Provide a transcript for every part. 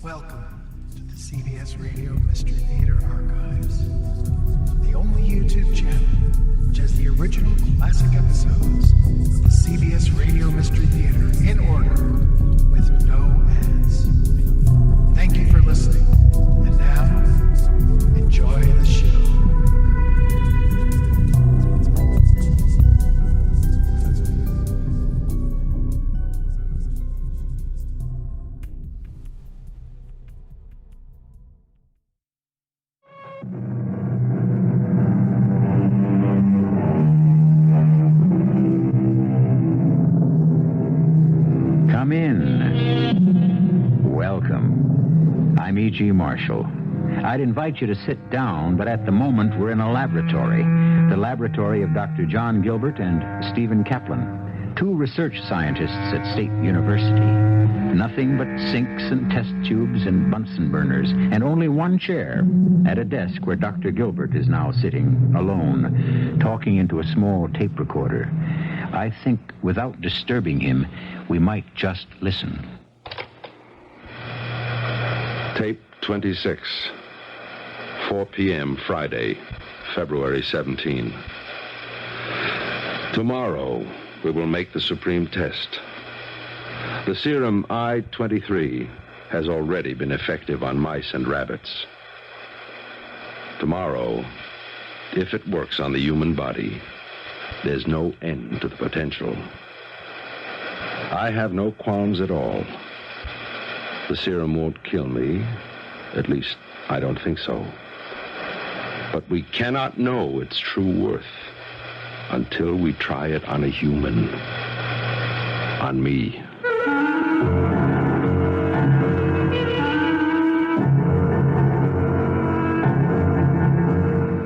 Welcome to the CBS Radio Mystery Theater Archives, the only YouTube channel which has the original classic episodes of the CBS Radio Mystery Theater in order with no ads. Thank you for listening, and now, enjoy the show. Come in. Welcome. I'm E.G. Marshall. I'd invite you to sit down, but at the moment we're in a laboratory. The laboratory of Dr. John Gilbert and Stephen Kaplan, two research scientists at State University. Nothing but sinks and test tubes and Bunsen burners, and only one chair at a desk where Dr. Gilbert is now sitting alone, talking into a small tape recorder. I think without disturbing him, we might just listen. Tape 26, 4 p.m. Friday, February 17. Tomorrow, we will make the supreme test. The serum I-23 has already been effective on mice and rabbits. Tomorrow, if it works on the human body, there's no end to the potential. I have no qualms at all. The serum won't kill me. At least, I don't think so. But we cannot know its true worth until we try it on a human. On me.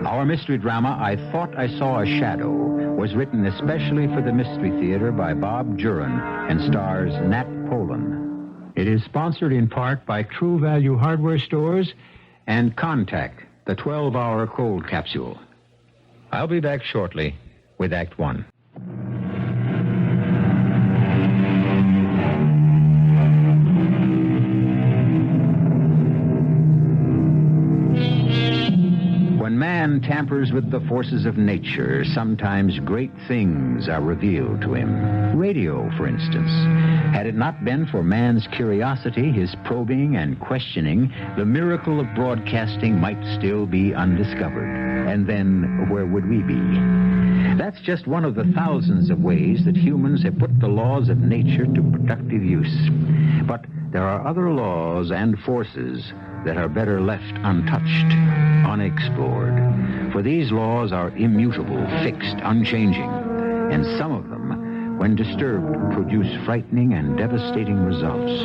Our mystery drama, I Thought I Saw a Shadow, was written especially for the Mystery Theater by Bob Juhren and stars Nat Polen. It is sponsored in part by True Value Hardware Stores and Contact, the 12-hour cold capsule. I'll be back shortly with Act One. When man tampers with the forces of nature, sometimes great things are revealed to him. Radio, for instance. Had it not been for man's curiosity, his probing and questioning, the miracle of broadcasting might still be undiscovered. And then, where would we be? That's just one of the thousands of ways that humans have put the laws of nature to productive use. But there are other laws and forces that are better left untouched, unexplored. For these laws are immutable, fixed, unchanging. And some of them, when disturbed, produce frightening and devastating results.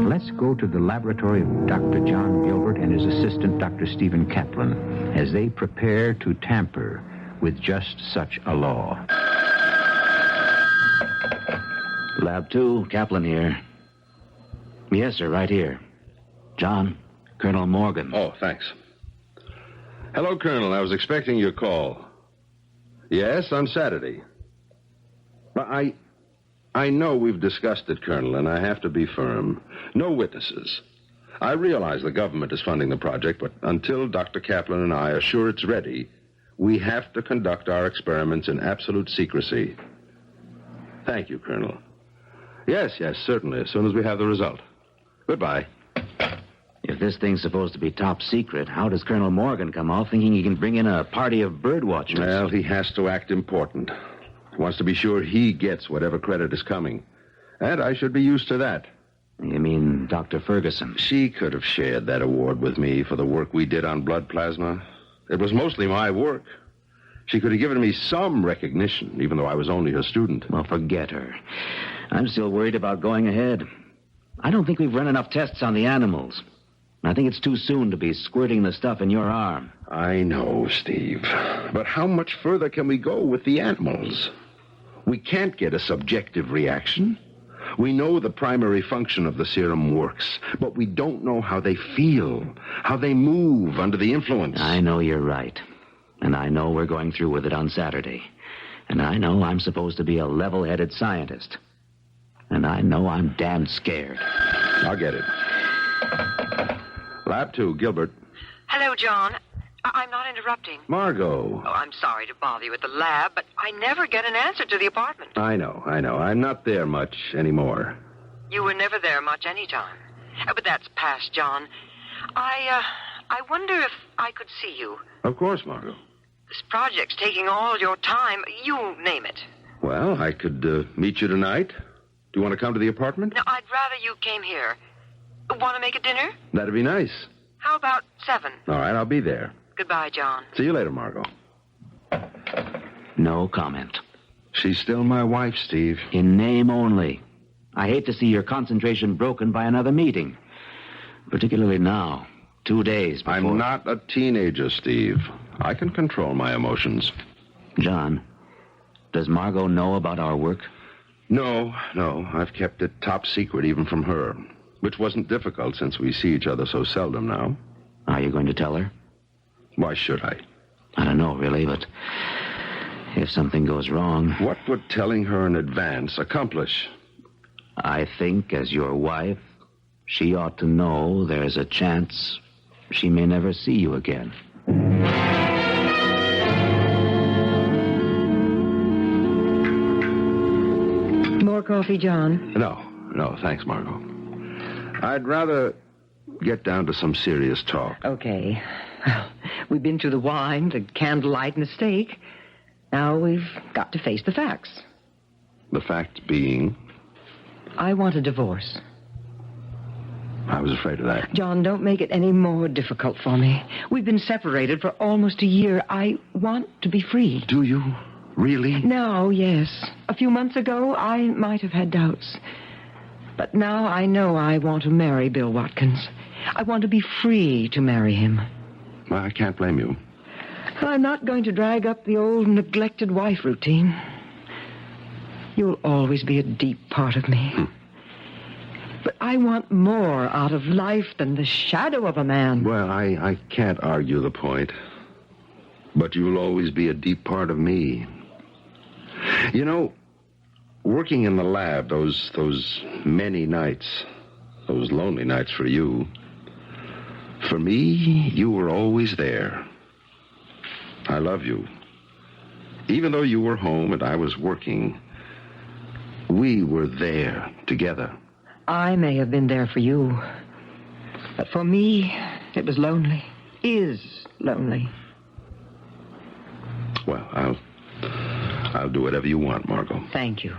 Let's go to the laboratory of Dr. John Gilbert and his assistant, Dr. Stephen Kaplan, as they prepare to tamper with just such a law. Lab 2, Kaplan here. Yes, sir, right here. John, Colonel Morgan. Oh, thanks. Hello, Colonel. I was expecting your call. Yes, on Saturday. But I know we've discussed it, Colonel, and I have to be firm. No witnesses. I realize the government is funding the project, but until Dr. Kaplan and I are sure it's ready, we have to conduct our experiments in absolute secrecy. Thank you, Colonel. Yes, certainly, as soon as we have the result. Goodbye. If this thing's supposed to be top secret, how does Colonel Morgan come off thinking he can bring in a party of bird watchers? Well, he has to act important. He wants to be sure he gets whatever credit is coming. And I should be used to that. You mean Dr. Ferguson? She could have shared that award with me for the work we did on blood plasma. It was mostly my work. She could have given me some recognition, even though I was only her student. Well, forget her. I'm still worried about going ahead. I don't think we've run enough tests on the animals. I think it's too soon to be squirting the stuff in your arm. I know, Steve. But how much further can we go with the animals? We can't get a subjective reaction. We know the primary function of the serum works, but we don't know how they feel, how they move under the influence. I know you're right. And I know we're going through with it on Saturday. And I know I'm supposed to be a level-headed scientist. And I know I'm damn scared. I'll get it. Lab 2, Gilbert. Hello, John. I'm not interrupting. Margot. Oh, I'm sorry to bother you at the lab, but I never get an answer to the apartment. I know. I'm not there much anymore. You were never there much any time. But that's past, John. I wonder if I could see you. Of course, Margot. This project's taking all your time. You name it. Well, I could meet you tonight. Do you want to come to the apartment? No, I'd rather you came here. Want to make a dinner? That'd be nice. How about 7? All right, I'll be there. Goodbye, John. See you later, Margot. No comment. She's still my wife, Steve. In name only. I hate to see your concentration broken by another meeting. Particularly now, 2 days before... I'm not a teenager, Steve. I can control my emotions. John, does Margot know about our work? No. I've kept it top secret even from her, which wasn't difficult since we see each other so seldom now. Are you going to tell her? Why should I? I don't know, really, but if something goes wrong... What would telling her in advance accomplish? I think, as your wife, she ought to know there's a chance she may never see you again. More coffee, John? No, thanks, Margot. I'd rather get down to some serious talk. Okay. Well, we've been through the wine, the candlelight, and the steak. Now we've got to face the facts. The fact being... I want a divorce. I was afraid of that. John, don't make it any more difficult for me. We've been separated for almost a year. I want to be free. Do you? Really? No, yes. A few months ago, I might have had doubts. But now I know I want to marry Bill Watkins. I want to be free to marry him. Well, I can't blame you. I'm not going to drag up the old neglected wife routine. You'll always be a deep part of me. But I want more out of life than the shadow of a man. Well, I can't argue the point. But you'll always be a deep part of me. You know, working in the lab those many nights, those lonely nights for you, for me, you were always there. I love you. Even though you were home and I was working, we were there together. I may have been there for you, but for me, it was lonely. Is lonely. Well, I'll do whatever you want, Margot. Thank you.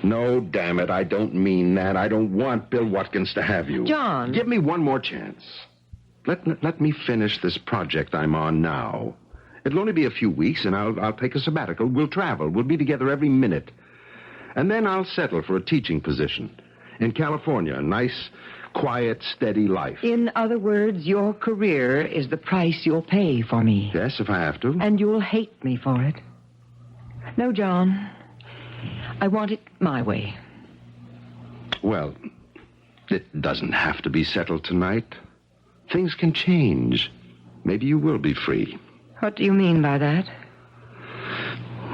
No, damn it, I don't mean that. I don't want Bill Watkins to have you. John. Give me one more chance. Let me finish this project I'm on now. It'll only be a few weeks, and I'll take a sabbatical. We'll travel. We'll be together every minute. And then I'll settle for a teaching position in California. A nice, quiet, steady life. In other words, your career is the price you'll pay for me. Yes, if I have to. And you'll hate me for it. No, John. I want it my way. Well, it doesn't have to be settled tonight. Things can change. Maybe you will be free. What do you mean by that?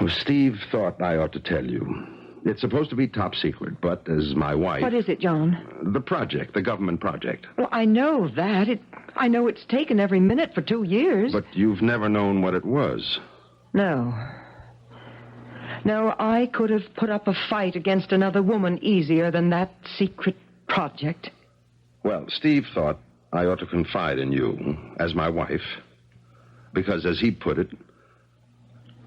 Well, Steve thought I ought to tell you. It's supposed to be top secret, but as my wife... What is it, John? The project, the government project. Well, I know that. I know it's taken every minute for 2 years. But you've never known what it was. No. No, I could have put up a fight against another woman easier than that secret project. Well, Steve thought I ought to confide in you as my wife. Because, as he put it,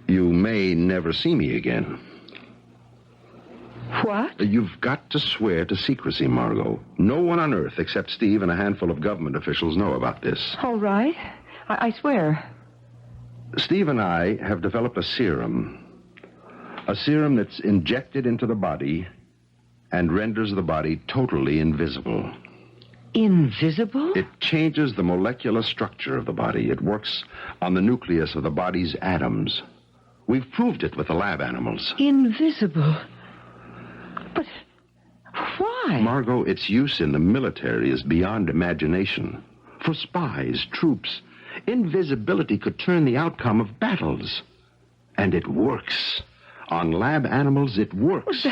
you may never see me again. What? You've got to swear to secrecy, Margot. No one on Earth except Steve and a handful of government officials know about this. All right. I swear. Steve and I have developed a serum. A serum that's injected into the body and renders the body totally invisible. Invisible? It changes the molecular structure of the body. It works on the nucleus of the body's atoms. We've proved it with the lab animals. Invisible? But why? Margot, its use in the military is beyond imagination. For spies, troops, invisibility could turn the outcome of battles. And it works. On lab animals, it works.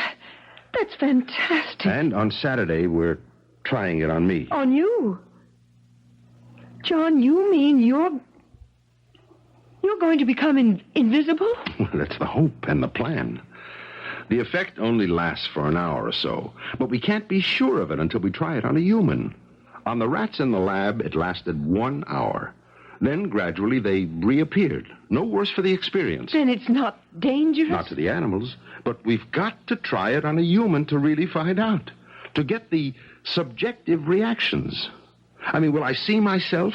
That's fantastic. And on Saturday, we're trying it on me. On you? John, you mean you're going to become invisible? Well, that's the hope and the plan. The effect only lasts for an hour or so, but we can't be sure of it until we try it on a human. On the rats in the lab, it lasted 1 hour. Then, gradually, they reappeared. No worse for the experience. Then it's not dangerous? Not to the animals, but we've got to try it on a human to really find out, to get the subjective reactions. I mean, will I see myself,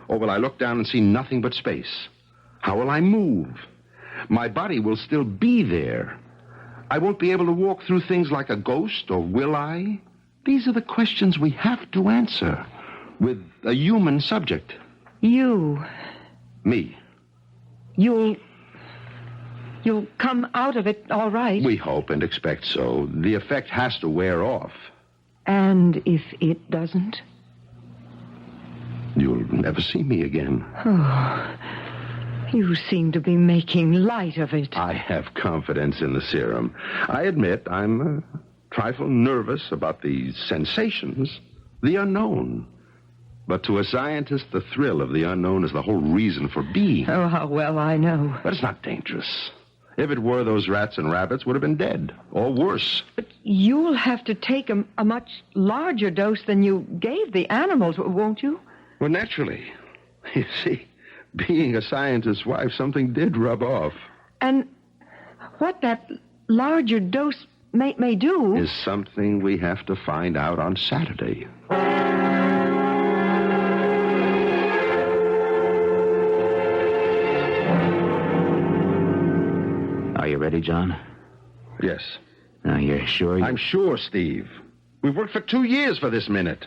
or will I look down and see nothing but space? How will I move? My body will still be there. I won't be able to walk through things like a ghost, or will I? These are the questions we have to answer with a human subject. You. Me. You'll come out of it all right. We hope and expect so. The effect has to wear off. And if it doesn't? You'll never see me again. Oh, you seem to be making light of it. I have confidence in the serum. I admit I'm a trifle nervous about the sensations, the unknown. But to a scientist, the thrill of the unknown is the whole reason for being. Oh, how well I know. But it's not dangerous. If it were, those rats and rabbits would have been dead, or worse. But you'll have to take a much larger dose than you gave the animals, won't you? Well, naturally. You see, being a scientist's wife, something did rub off. And what that larger dose may do... is something we have to find out on Saturday. Are you ready, John? Yes. Now, you're sure you... I'm sure, Steve. We've worked for 2 years for this minute.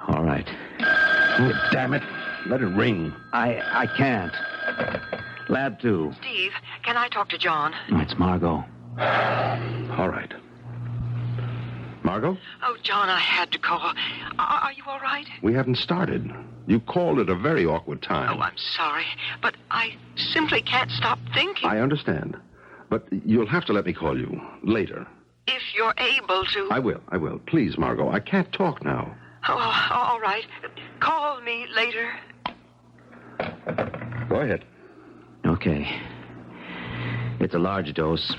All right. Oh, damn it. Let it ring. I can't. Lab 2. Steve, can I talk to John? It's Margot. All right. Margot? Oh, John, I had to call. Are you all right? We haven't started. You called at a very awkward time. Oh, I'm sorry, but I simply can't stop thinking. I understand. But you'll have to let me call you later. If you're able to. I will. Please, Margot. I can't talk now. Oh, all right. Call me later. Go ahead. Okay. It's a large dose.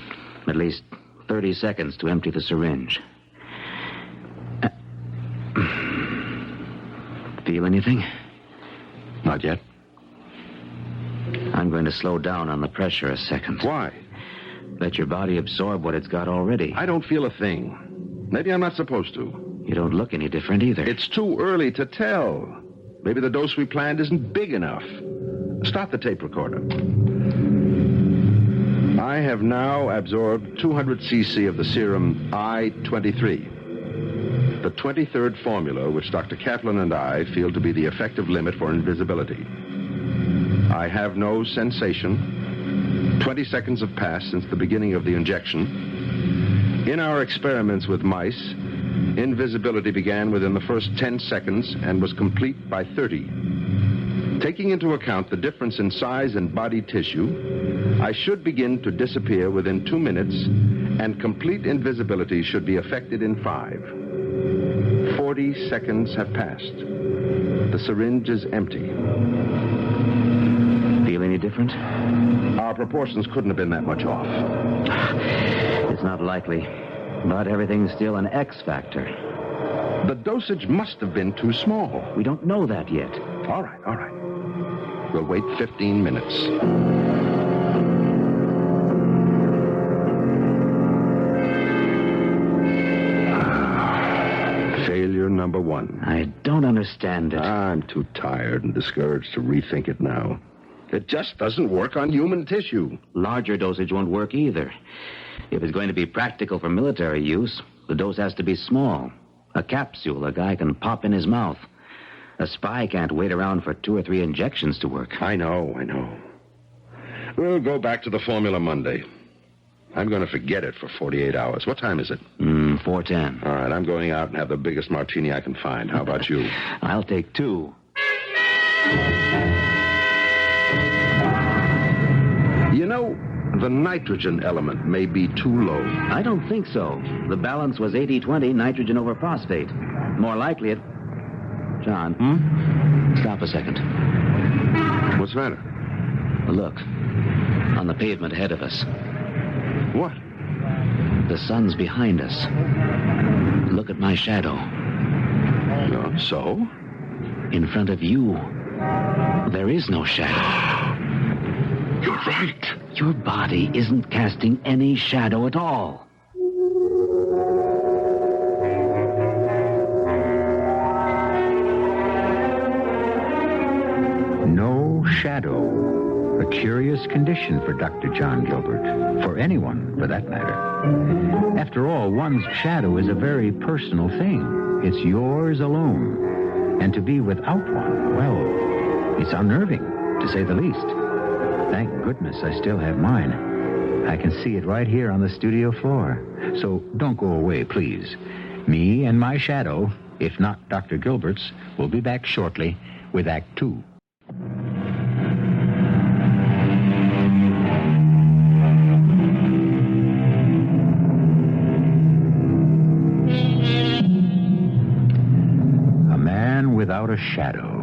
At least 30 seconds to empty the syringe. Feel anything? Not yet. I'm going to slow down on the pressure a second. Why? Let your body absorb what it's got already. I don't feel a thing. Maybe I'm not supposed to. You don't look any different either. It's too early to tell. Maybe the dose we planned isn't big enough. Start the tape recorder. I have now absorbed 200 cc of the serum I-23. The 23rd formula, which Dr. Kaplan and I feel to be the effective limit for invisibility. I have no sensation. 20 seconds have passed since the beginning of the injection. In our experiments with mice, invisibility began within the first 10 seconds and was complete by 30. Taking into account the difference in size and body tissue, I should begin to disappear within 2 minutes, and complete invisibility should be effected in 5. 40 seconds have passed. The syringe is empty. Feel any different? Our proportions couldn't have been that much off. It's not likely. But everything's still an X factor. The dosage must have been too small. We don't know that yet. All right. We'll wait 15 minutes. Failure number 1. I don't understand it. I'm too tired and discouraged to rethink it now. It just doesn't work on human tissue. Larger dosage won't work either. If it's going to be practical for military use, the dose has to be small. A capsule a guy can pop in his mouth. A spy can't wait around for 2 or 3 injections to work. I know. We'll go back to the formula Monday. I'm going to forget it for 48 hours. What time is it? 4:10. All right, I'm going out and have the biggest martini I can find. How about you? I'll take 2. You know, the nitrogen element may be too low. I don't think so. The balance was 80-20 nitrogen over phosphate. More likely it... John. Stop a second. What's the matter? Look. On the pavement ahead of us. What? The sun's behind us. Look at my shadow. So? In front of you, there is no shadow. You're right. Your body isn't casting any shadow at all. No shadow. A curious condition for Dr. John Gilbert. For anyone, for that matter. After all, one's shadow is a very personal thing. It's yours alone. And to be without one, well, it's unnerving, to say the least. Thank goodness I still have mine. I can see it right here on the studio floor. So don't go away, please. Me and my shadow, if not Dr. Gilbert's, will be back shortly with Act 2. A man without a shadow.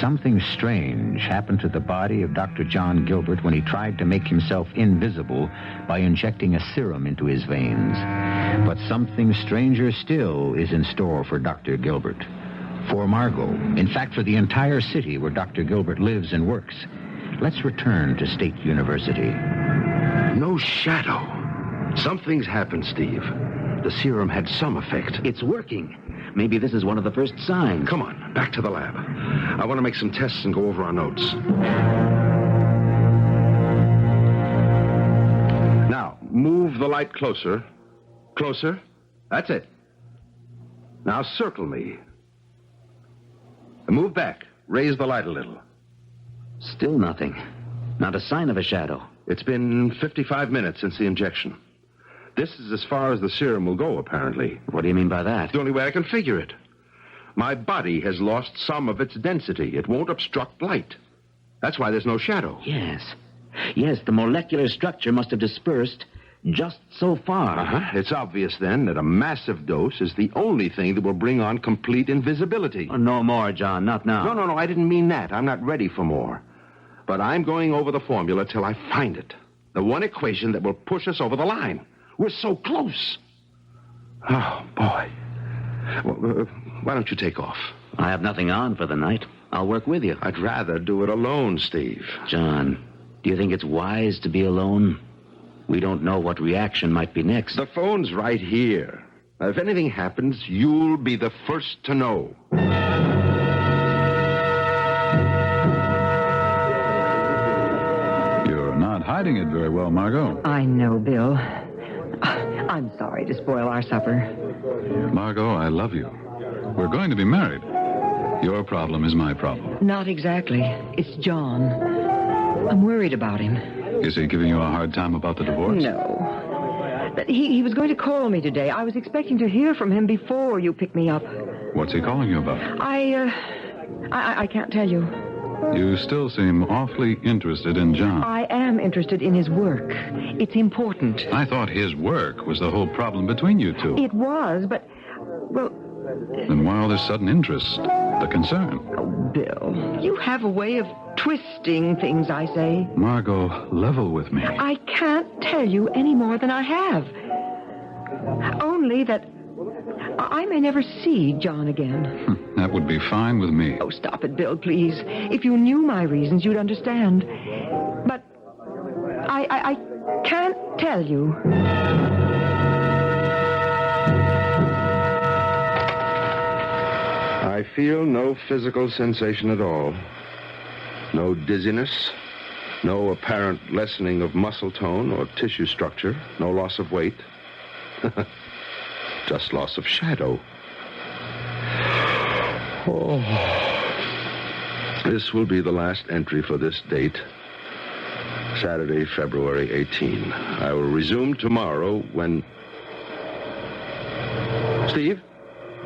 Something strange happened to the body of Dr. John Gilbert when he tried to make himself invisible by injecting a serum into his veins. But something stranger still is in store for Dr. Gilbert. For Margot. In fact, for the entire city where Dr. Gilbert lives and works. Let's return to State University. No shadow. Something's happened, Steve. The serum had some effect. It's working. Maybe this is one of the first signs. Come on, back to the lab. I want to make some tests and go over our notes. Now, move the light closer. Closer. That's it. Now circle me. And move back. Raise the light a little. Still nothing. Not a sign of a shadow. It's been 55 minutes since the injection. This is as far as the serum will go, apparently. What do you mean by that? It's the only way I can figure it. My body has lost some of its density. It won't obstruct light. That's why there's no shadow. Yes. Yes, the molecular structure must have dispersed just so far. Uh-huh. It's obvious, then, that a massive dose is the only thing that will bring on complete invisibility. Oh, no more, John. Not now. No, I didn't mean that. I'm not ready for more. But I'm going over the formula till I find it. The one equation that will push us over the line. We're so close. Oh, boy. Well, why don't you take off? I have nothing on for the night. I'll work with you. I'd rather do it alone, Steve. John, do you think it's wise to be alone? We don't know what reaction might be next. The phone's right here. Now, if anything happens, you'll be the first to know. You're not hiding it very well, Margot. I know, Bill. I'm sorry to spoil our supper. Margot, I love you. We're going to be married. Your problem is my problem. Not exactly. It's John. I'm worried about him. Is he giving you a hard time about the divorce? No. But he was going to call me today. I was expecting to hear from him before you picked me up. What's he calling you about? I can't tell you. You still seem awfully interested in John. I am interested in his work. It's important. I thought his work was the whole problem between you two. It was, but, well... Then why all this sudden interest? The concern? Oh, Bill, you have a way of twisting things, I say. Margot, level with me. I can't tell you any more than I have. Only that I may never see John again. That would be fine with me. Oh, stop it, Bill, please. If you knew my reasons, you'd understand. But I can't tell you. I feel no physical sensation at all. No dizziness. No apparent lessening of muscle tone or tissue structure. No loss of weight. Just loss of shadow. Oh. This will be the last entry for this date. Saturday, February 18. I will resume tomorrow when... Steve?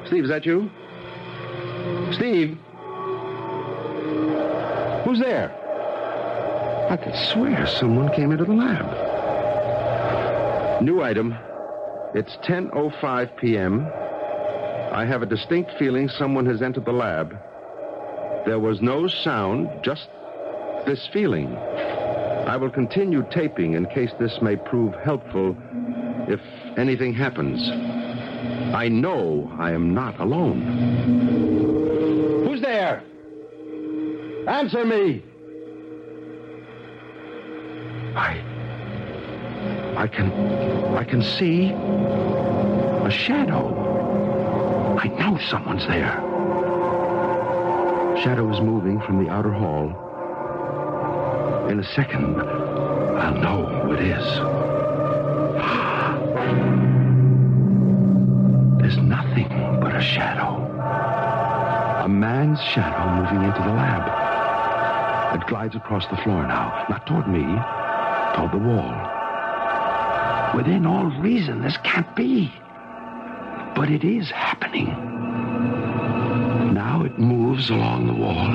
Steve, is that you? Steve? Who's there? I could swear someone came into the lab. New item. It's 10:05 p.m. I have a distinct feeling someone has entered the lab. There was no sound, just this feeling. I will continue taping in case this may prove helpful if anything happens. I know I am not alone. Who's there? Answer me! I can see a shadow. I know someone's there. Shadow is moving from the outer hall. In a second, I'll know who it is. There's nothing but a shadow. A man's shadow moving into the lab. It glides across the floor now, not toward me, toward the wall. Within all reason, this can't be. But it is happening. Now it moves along the wall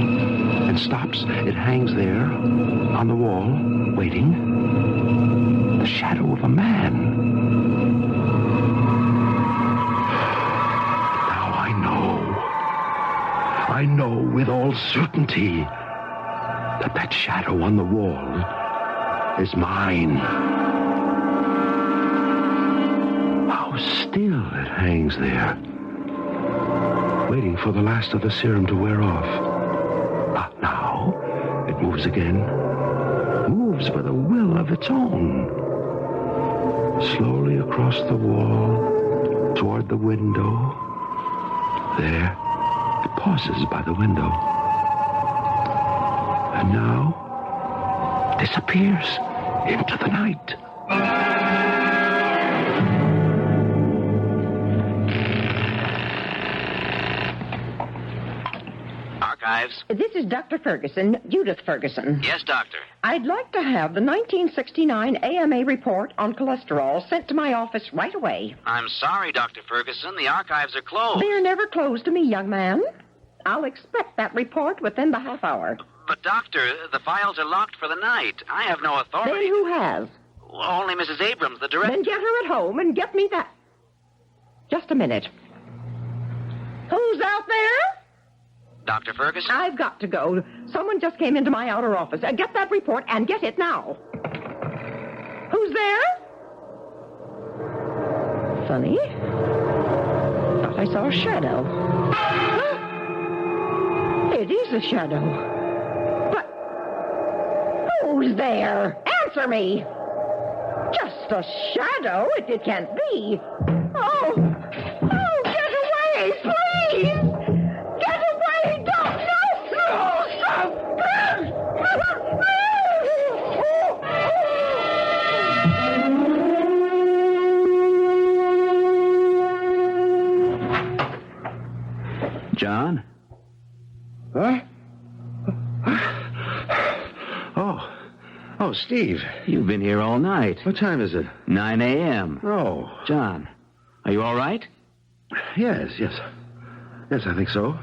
and stops. It hangs there on the wall, waiting. The shadow of a man. Now I know with all certainty that shadow on the wall is mine. How still it hangs there, waiting for the last of the serum to wear off. Now it moves again, moves with a will of its own. Slowly across the wall, toward the window. There, it pauses by the window. And now, disappears into the night. Archives? This is Dr. Ferguson, Judith Ferguson. Yes, Doctor. I'd like to have the 1969 AMA report on cholesterol sent to my office right away. I'm sorry, Dr. Ferguson. The archives are closed. They're never closed to me, young man. I'll expect that report within the half hour. But, Doctor, the files are locked for the night. I have no authority. Then who has? Only Mrs. Abrams, the director. Then get her at home and get me that. Just a minute. Who's out there? Dr. Ferguson? I've got to go. Someone just came into my outer office. Get that report and get it now. Who's there? Funny. Thought I saw a shadow. It is a shadow. But who's there? Answer me. Just a shadow? It can't be. Oh, get away, please. Get away. Don't. No. Stop. John? Huh? Oh, Steve. You've been here all night. What time is it? 9 a.m. Oh. John, are you all right? Yes, I think so.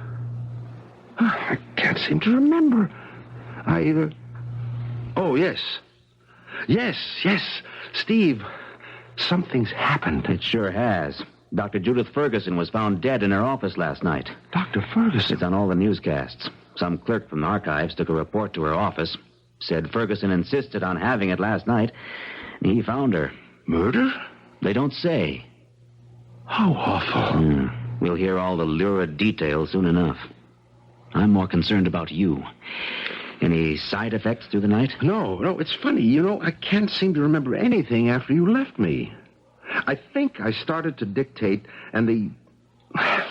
I can't seem to remember. Oh, yes. Yes. Steve, something's happened. It sure has. Dr. Judith Ferguson was found dead in her office last night. Dr. Ferguson? It's on all the newscasts. Some clerk from the archives took a report to her office. Said Ferguson insisted on having it last night. He found her. Murder? They don't say. How awful. We'll hear all the lurid details soon enough. I'm more concerned about you. Any side effects through the night? No, it's funny. I can't seem to remember anything after you left me. I think I started to dictate, and I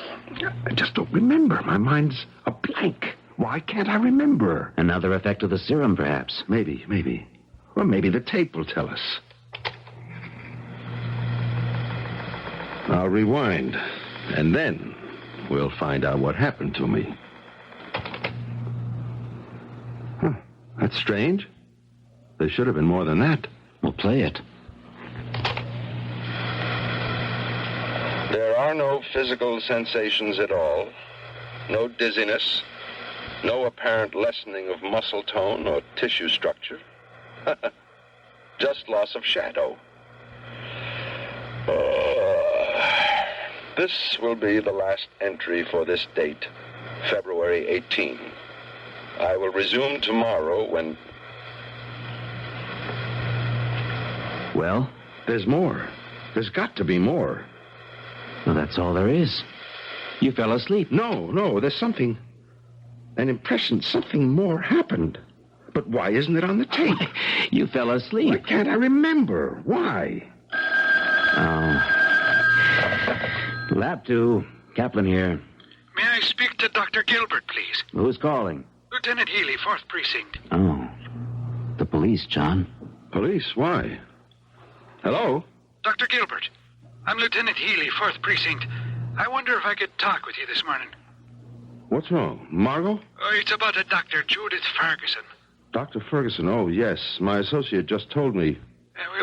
just don't remember. My mind's a blank. Why can't I remember? Another effect of the serum, perhaps. Maybe. Well, maybe the tape will tell us. I'll rewind, and then we'll find out what happened to me. That's strange. There should have been more than that. We'll play it. There are no physical sensations at all. No dizziness. No apparent lessening of muscle tone or tissue structure. Just loss of shadow. This will be the last entry for this date, February 18. I will resume tomorrow when... Well? There's more. There's got to be more. Well, that's all there is. You fell asleep. No, there's something... An impression something more happened. But why isn't it on the tape? You fell asleep. Why can't I remember? Why? Oh. Lab 2. Kaplan here. May I speak to Dr. Gilbert, please? Who's calling? Lieutenant Healy, 4th Precinct. Oh. The police, John. Police? Why? Hello? Dr. Gilbert, I'm Lieutenant Healy, 4th Precinct. I wonder if I could talk with you this morning. What's wrong? Margot? Oh, it's about a Dr. Judith Ferguson. Dr. Ferguson, oh, yes. My associate just told me.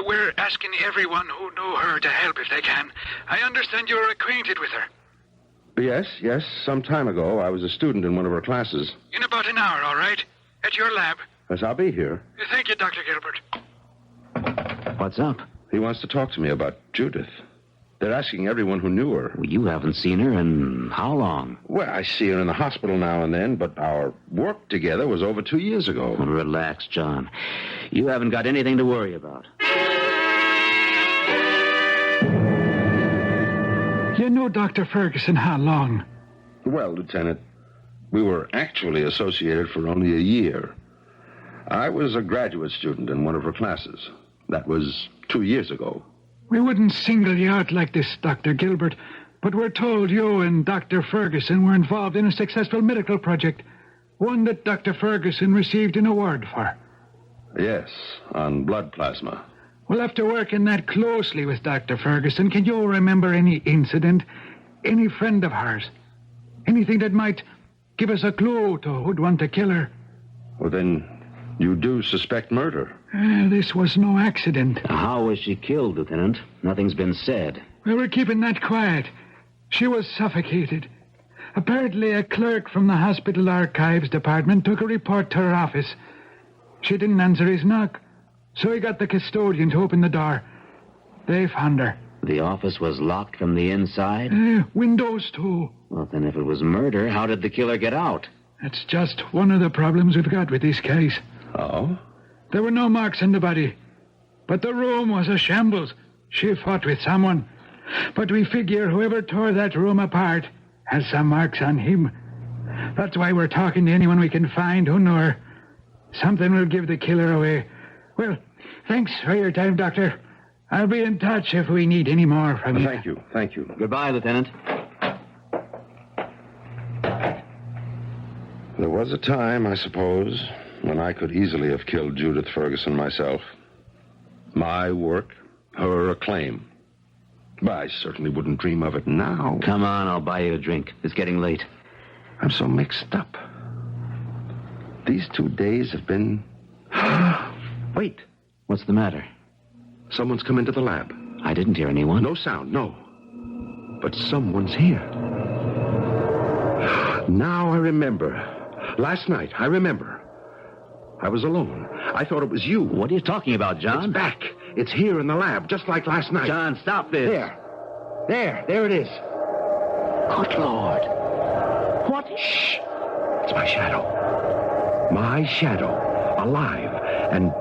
We're asking everyone who knew her to help if they can. I understand you're acquainted with her. Yes. Some time ago, I was a student in one of her classes. In about an hour, all right? At your lab. Yes, I'll be here. Thank you, Dr. Gilbert. What's up? He wants to talk to me about Judith. They're asking everyone who knew her. Well, you haven't seen her in how long? Well, I see her in the hospital now and then, but our work together was over 2 years ago. Well, relax, John. You haven't got anything to worry about. You know Dr. Ferguson how long? Well, Lieutenant, we were actually associated for only a year. I was a graduate student in one of her classes. That was 2 years ago. We wouldn't single you out like this, Dr. Gilbert, but we're told you and Dr. Ferguson were involved in a successful medical project, one that Dr. Ferguson received an award for. Yes, on blood plasma. Well, after working that closely with Dr. Ferguson, can you remember any incident, any friend of hers, anything that might give us a clue to who'd want to kill her? Well, then you do suspect murder. This was no accident. How was she killed, Lieutenant? Nothing's been said. Well, we're keeping that quiet. She was suffocated. Apparently, a clerk from the hospital archives department took a report to her office. She didn't answer his knock, so he got the custodian to open the door. They found her. The office was locked from the inside? Windows, too. Well, then if it was murder, how did the killer get out? That's just one of the problems we've got with this case. Oh? There were no marks on the body, but the room was a shambles. She fought with someone. But we figure whoever tore that room apart has some marks on him. That's why we're talking to anyone we can find who knew her. Something will give the killer away. Well, thanks for your time, Doctor. I'll be in touch if we need any more from you. Thank you. Goodbye, Lieutenant. There was a time, I suppose, when I could easily have killed Judith Ferguson myself. My work, her acclaim. But I certainly wouldn't dream of it now. Come on, I'll buy you a drink. It's getting late. I'm so mixed up. These 2 days have been... Wait. What's the matter? Someone's come into the lab. I didn't hear anyone. No sound, no. But someone's here. Now I remember. Last night, I remember. I was alone. I thought it was you. What are you talking about, John? It's back. It's here in the lab, just like last night. John, stop this. There it is. Good Lord. What? Shh. It's my shadow. My shadow. Alive. And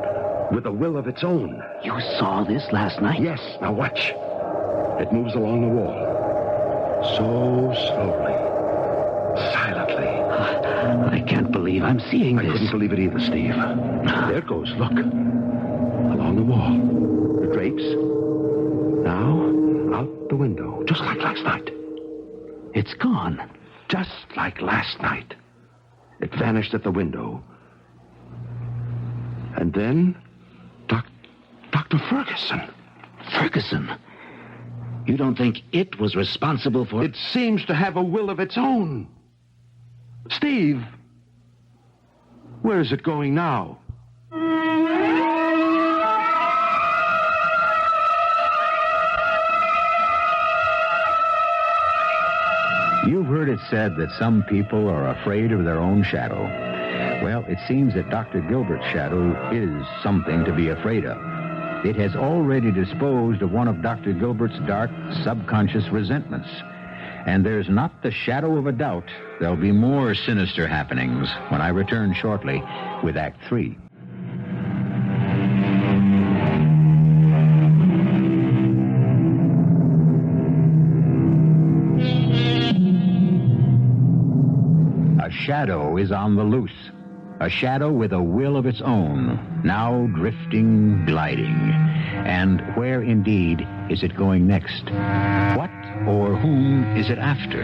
with a will of its own. You saw this last night? Yes. Now watch. It moves along the wall. So slowly. Silently. I can't believe I'm seeing this. I couldn't believe it either, Steve. There it goes. Look. Along the wall. The drapes. Now, out the window. Just like last night. It's gone. Just like last night. It vanished at the window. And then... Dr. Ferguson. Ferguson? You don't think it was responsible for... It seems to have a will of its own. Steve, where is it going now? You've heard it said that some people are afraid of their own shadow. Well, it seems that Dr. Gilbert's shadow is something to be afraid of. It has already disposed of one of Dr. Gilbert's dark, subconscious resentments, And there's not the shadow of a doubt there'll be more sinister happenings when I return shortly with Act 3. A shadow is on the loose. A shadow with a will of its own, now drifting, gliding. And where, indeed, is it going next? What or whom is it after?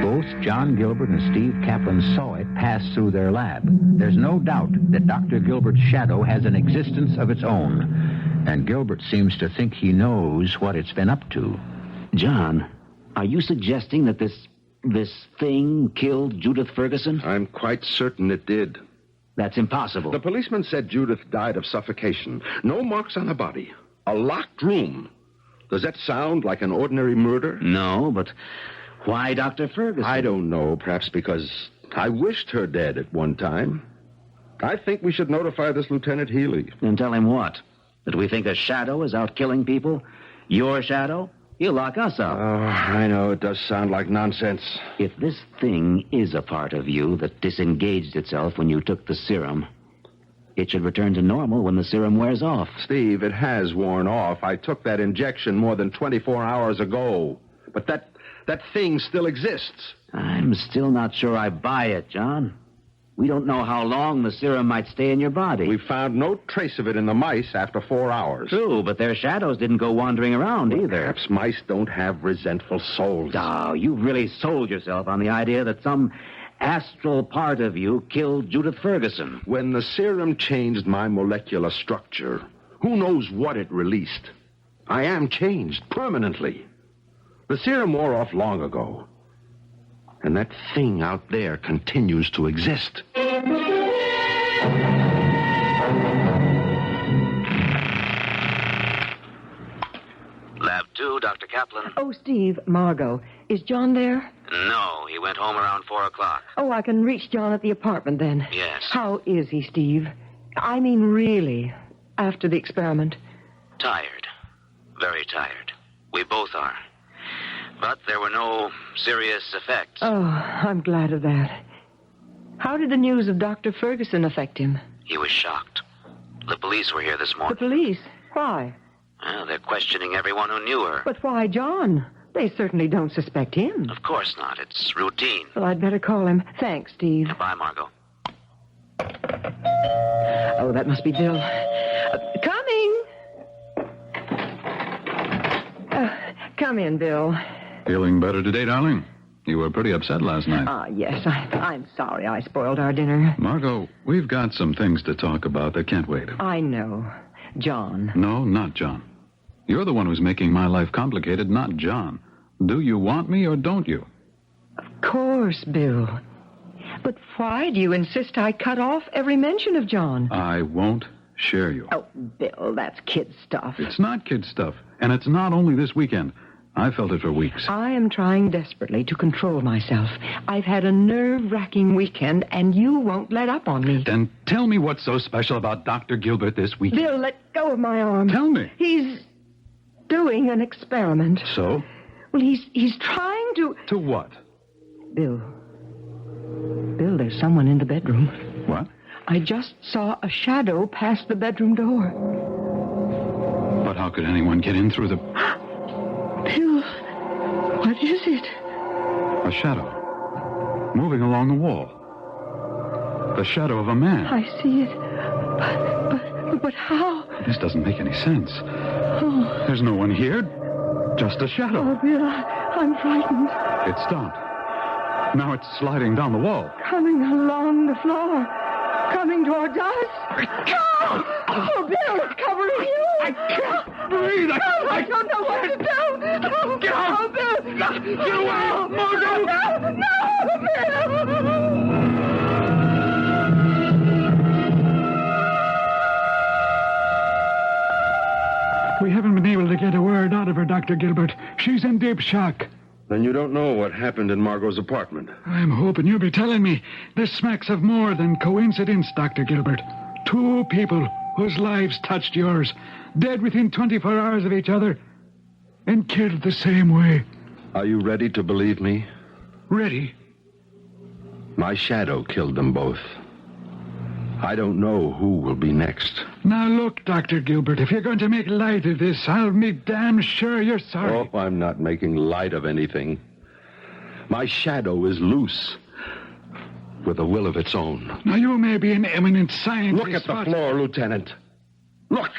Both John Gilbert and Steve Kaplan saw it pass through their lab. There's no doubt that Dr. Gilbert's shadow has an existence of its own. And Gilbert seems to think he knows what it's been up to. John, are you suggesting that this thing killed Judith Ferguson? I'm quite certain it did. That's impossible. The policeman said Judith died of suffocation. No marks on her body. A locked room. Does that sound like an ordinary murder? No, but why Dr. Ferguson? I don't know. Perhaps because I wished her dead at one time. I think we should notify this Lieutenant Healy. And tell him what? That we think a shadow is out killing people? Your shadow? He'll lock us up. Oh, I know. It does sound like nonsense. If this thing is a part of you that disengaged itself when you took the serum, it should return to normal when the serum wears off. Steve, it has worn off. I took that injection more than 24 hours ago. But that thing still exists. I'm still not sure I buy it, John. We don't know how long the serum might stay in your body. We found no trace of it in the mice after 4 hours. True, but their shadows didn't go wandering around either. Perhaps mice don't have resentful souls. Oh, you've really sold yourself on the idea that some astral part of you killed Judith Ferguson. When the serum changed my molecular structure, who knows what it released? I am changed permanently. The serum wore off long ago. And that thing out there continues to exist. Lab 2, Dr. Kaplan. Oh, Steve, Margot. Is John there? No, he went home around 4 o'clock. Oh, I can reach John at the apartment then. Yes. How is he, Steve? I mean, really, after the experiment. Tired. Very tired. We both are. But there were no serious effects. Oh, I'm glad of that. How did the news of Dr. Ferguson affect him? He was shocked. The police were here this The morning. police? Why? Well, they're questioning everyone who knew her. But why John? They certainly don't suspect him. Of course not. It's routine. Well, I'd better call him. Thanks, Steve. Bye, Margot. Oh, that must be Bill. Coming! Come in, Bill. Feeling better today, darling? You were pretty upset last night. Yes, I'm sorry I spoiled our dinner. Margot, we've got some things to talk about that can't wait. I know. John. No, not John. You're the one who's making my life complicated, not John. Do you want me or don't you? Of course, Bill. But why do you insist I cut off every mention of John? I won't share you. Oh, Bill, that's kid stuff. It's not kid stuff, and it's not only this weekend. I felt it for weeks. I am trying desperately to control myself. I've had a nerve-wracking weekend, and you won't let up on me. Then tell me what's so special about Dr. Gilbert this weekend. Bill, let go of my arm. Tell me. He's doing an experiment. So? Well, he's trying to... To what? Bill, there's someone in the bedroom. What? I just saw a shadow pass the bedroom door. But how could anyone get in through the... Bill, what is it? A shadow. Moving along the wall. The shadow of a man. I see it. But how? This doesn't make any sense. Oh, There's no one here. Just a shadow. oh Bill, I'm frightened. It stopped. Now it's sliding down the wall. Coming along the floor. Coming towards us. Oh, Bill, it's covering you. I can't breathe. I don't know what to do. Oh, Get out. Oh, Bill. Get away, Margot. No, Bill. We haven't been able to get a word out of her, Dr. Gilbert. She's in deep shock. Then you don't know what happened in Margot's apartment. I'm hoping you'll be telling me. This smacks of more than coincidence, Dr. Gilbert. 2 people whose lives touched yours, dead within 24 hours of each other, and killed the same way. Are you ready to believe me? Ready? My shadow killed them both. I don't know who will be next. Now look, Dr. Gilbert, if you're going to make light of this, I'll be damn sure you're sorry. Oh, I'm not making light of anything. My shadow is loose, with a will of its own. Now, you may be an eminent scientist. Look at the floor, Lieutenant. Look!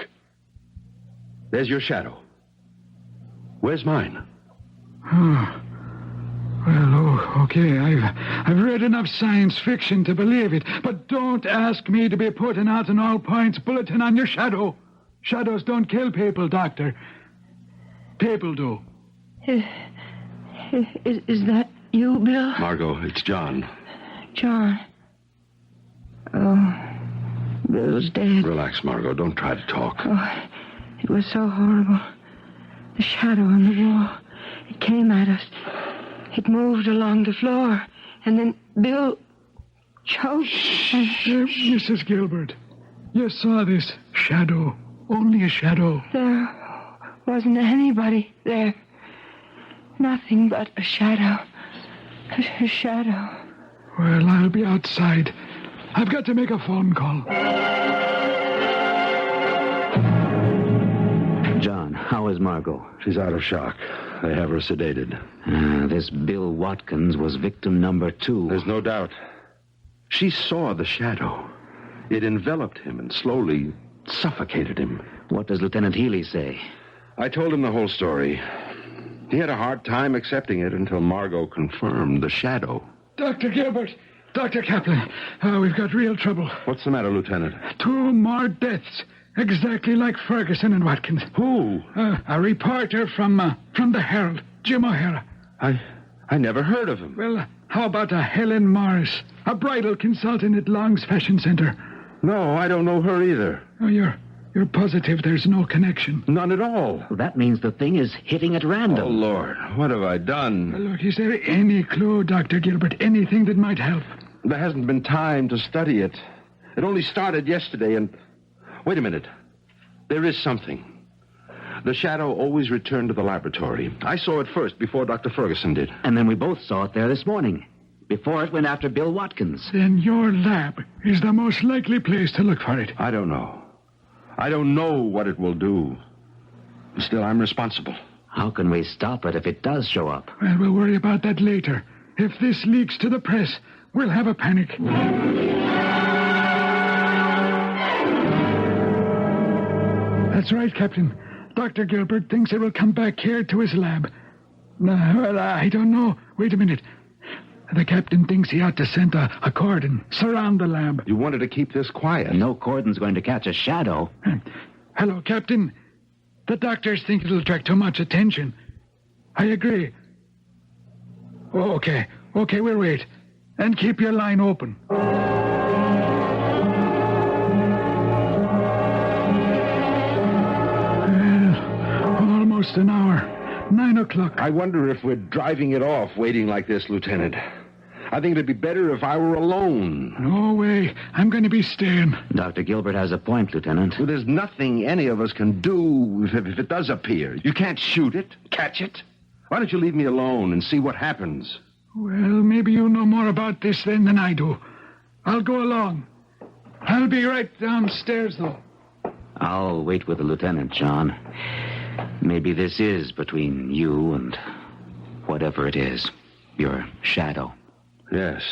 There's your shadow. Where's mine? Oh. Well, okay, I've read enough science fiction to believe it, but don't ask me to be putting out an all-points bulletin on your shadow. Shadows don't kill people, Doctor. People do. Is that you, Bill? Margot, it's John. John. Oh, Bill's dead. Relax, Margot. Don't try to talk. Oh, it was so horrible. The shadow on the wall. It came at us. It moved along the floor. And then Bill choked. Mrs. Gilbert, you saw this shadow. Only a shadow. There wasn't anybody there. Nothing but a shadow. A shadow. Well, I'll be outside. I've got to make a phone call. John, how is Margot? She's out of shock. They have her sedated. This Bill Watkins was victim number 2. There's no doubt. She saw the shadow. It enveloped him and slowly suffocated him. What does Lieutenant Healy say? I told him the whole story. He had a hard time accepting it until Margot confirmed the shadow. Dr. Gilbert, Dr. Kaplan, we've got real trouble. What's the matter, Lieutenant? 2 more deaths, exactly like Ferguson and Watkins. Who? A reporter from the Herald, Jim O'Hara. I never heard of him. Well, how about a Helen Morris, a bridal consultant at Long's Fashion Center? No, I don't know her either. Oh, you're positive there's no connection? None at all. Well, that means the thing is hitting at random. Oh, Lord, what have I done? Look, is there any clue, Dr. Gilbert, anything that might help? There hasn't been time to study it. It only started yesterday, and... Wait a minute. There is something. The shadow always returned to the laboratory. I saw it first, before Dr. Ferguson did. And then we both saw it there this morning, before it went after Bill Watkins. Then your lab is the most likely place to look for it. I don't know. I don't know what it will do. Still, I'm responsible. How can we stop it if it does show up? Well, we'll worry about that later. If this leaks to the press, we'll have a panic. That's right, Captain. Dr. Gilbert thinks it will come back here to his lab. Well, I don't know. Wait a minute. The captain thinks he ought to send a cordon, surround the lab. You wanted to keep this quiet. No cordon's going to catch a shadow. Hello, Captain. The doctors think it'll attract too much attention. I agree. Oh, okay, we'll wait. And keep your line open. Almost an hour. 9 o'clock. I wonder if we're driving it off waiting like this, Lieutenant. I think it'd be better if I were alone. No way. I'm going to be staying. Dr. Gilbert has a point, Lieutenant. Well, there's nothing any of us can do if it does appear. You can't shoot it, catch it. Why don't you leave me alone and see what happens? Well, maybe you know more about this then than I do. I'll go along. I'll be right downstairs, though. I'll wait with the lieutenant, John. Maybe this is between you and whatever it is. Your shadow. Yes.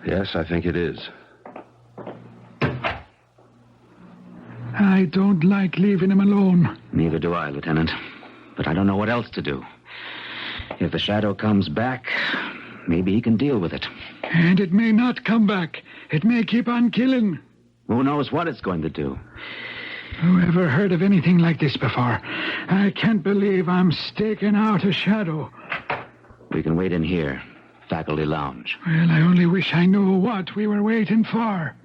Yes, I think it is. I don't like leaving him alone. Neither do I, Lieutenant. But I don't know what else to do. If the shadow comes back, maybe he can deal with it. And it may not come back. It may keep on killing. Who knows what it's going to do? Whoever heard of anything like this before? I can't believe I'm staking out a shadow. We can wait in here. Faculty lounge. Well, I only wish I knew what we were waiting for.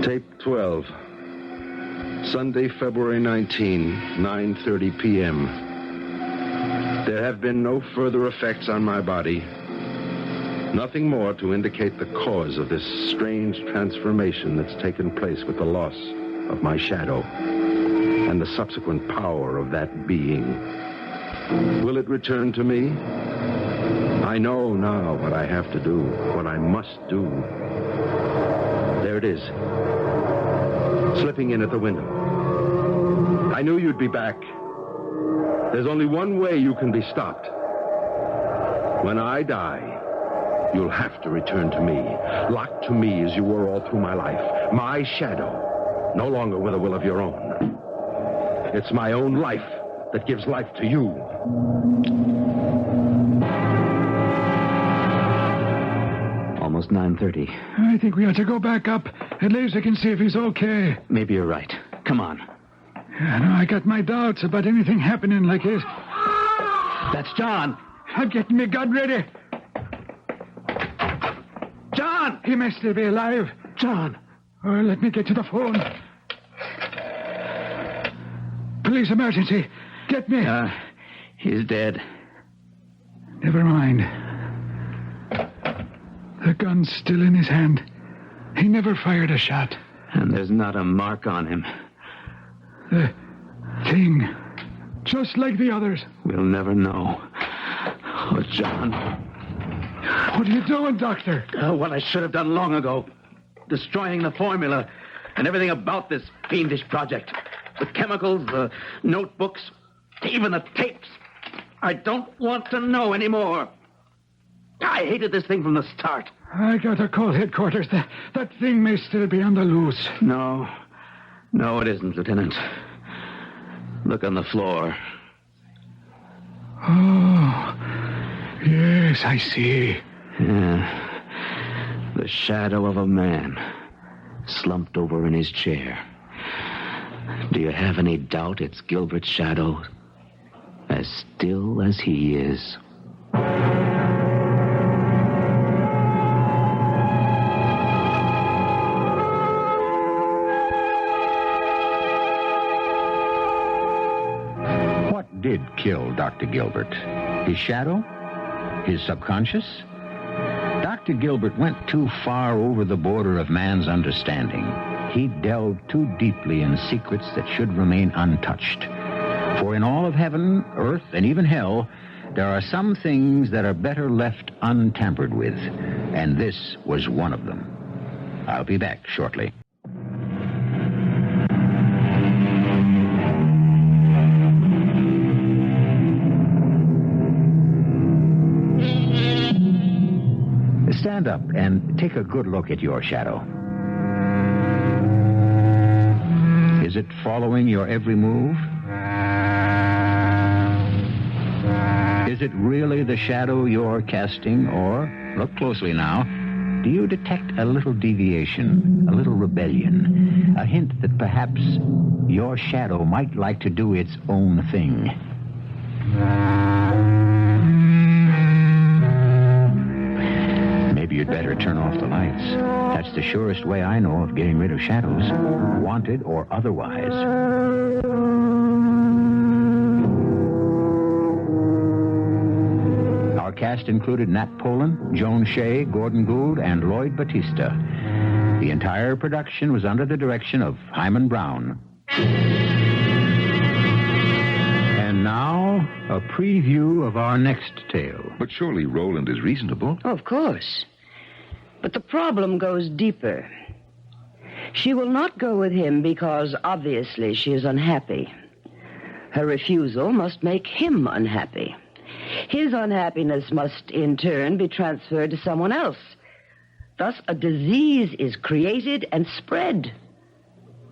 Tape 12. Sunday, February 19, 9:30 p.m. There have been no further effects on my body. Nothing more to indicate the cause of this strange transformation that's taken place with the loss of my shadow and the subsequent power of that being. Will it return to me? I know now what I have to do, what I must do. There it is, slipping in at the window. I knew you'd be back. There's only one way you can be stopped. When I die, you'll have to return to me, locked to me as you were all through my life. My shadow, no longer with a will of your own. It's my own life that gives life to you. Almost 9:30. I think we ought to go back up. At least I can see if he's okay. Maybe you're right. Come on. Yeah, no, I got my doubts about anything happening like this. That's John. I'm getting my gun ready. John! He may still be alive. John! Or let me get to the phone. Police emergency. Get me. He's dead. Never mind. The gun's still in his hand. He never fired a shot. And there's not a mark on him. The thing. Just like the others. We'll never know. Oh, John. What are you doing, Doctor? What I should have done long ago. Destroying the formula and everything about this fiendish project. The chemicals, the notebooks, even the tapes. I don't want to know anymore. I hated this thing from the start. I gotta call headquarters. That thing may still be on the loose. No, it isn't, Lieutenant. Look on the floor. Oh, yes, I see. Yeah. The shadow of a man slumped over in his chair. Do you have any doubt it's Gilbert's shadow? As still as he is. What did kill Dr. Gilbert? His shadow? His subconscious? Dr. Gilbert went too far over the border of man's understanding. He delved too deeply in secrets that should remain untouched. For in all of heaven, earth, and even hell, there are some things that are better left untampered with. And this was one of them. I'll be back shortly. Stand up and take a good look at your shadow. Is it following your every move? Is it really the shadow you're casting, or, look closely now, do you detect a little deviation, a little rebellion, a hint that perhaps your shadow might like to do its own thing? Maybe you'd better turn off the lights. That's the surest way I know of getting rid of shadows, wanted or otherwise. Our cast included Nat Polen, Joan Shay, Gordon Gould, and Lloyd Battista. The entire production was under the direction of Hyman Brown. And now, a preview of our next tale. But surely Roland is reasonable. Of course. But the problem goes deeper. She will not go with him because, obviously, she is unhappy. Her refusal must make him unhappy. His unhappiness must, in turn, be transferred to someone else. Thus, a disease is created and spread.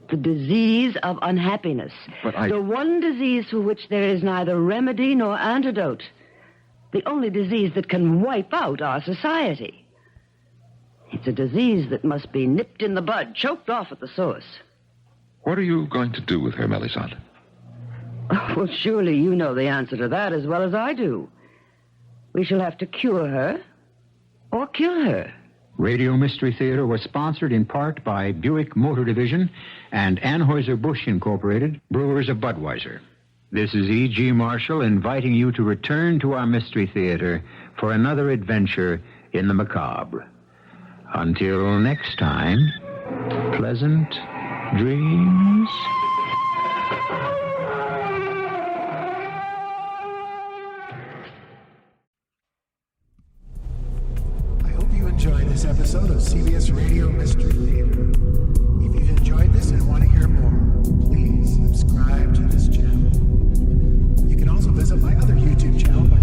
The disease of unhappiness. The one disease for which there is neither remedy nor antidote. The only disease that can wipe out our society. It's a disease that must be nipped in the bud, choked off at the source. What are you going to do with her, Melisande? Well, surely you know the answer to that as well as I do. We shall have to cure her or kill her. Radio Mystery Theater was sponsored in part by Buick Motor Division and Anheuser-Busch Incorporated, brewers of Budweiser. This is E.G. Marshall inviting you to return to our Mystery Theater for another adventure in the macabre. Until next time, pleasant dreams. I hope you enjoyed this episode of CBS Radio Mystery Theater. If you've enjoyed this and want to hear more, please subscribe to this channel. You can also visit my other YouTube channel by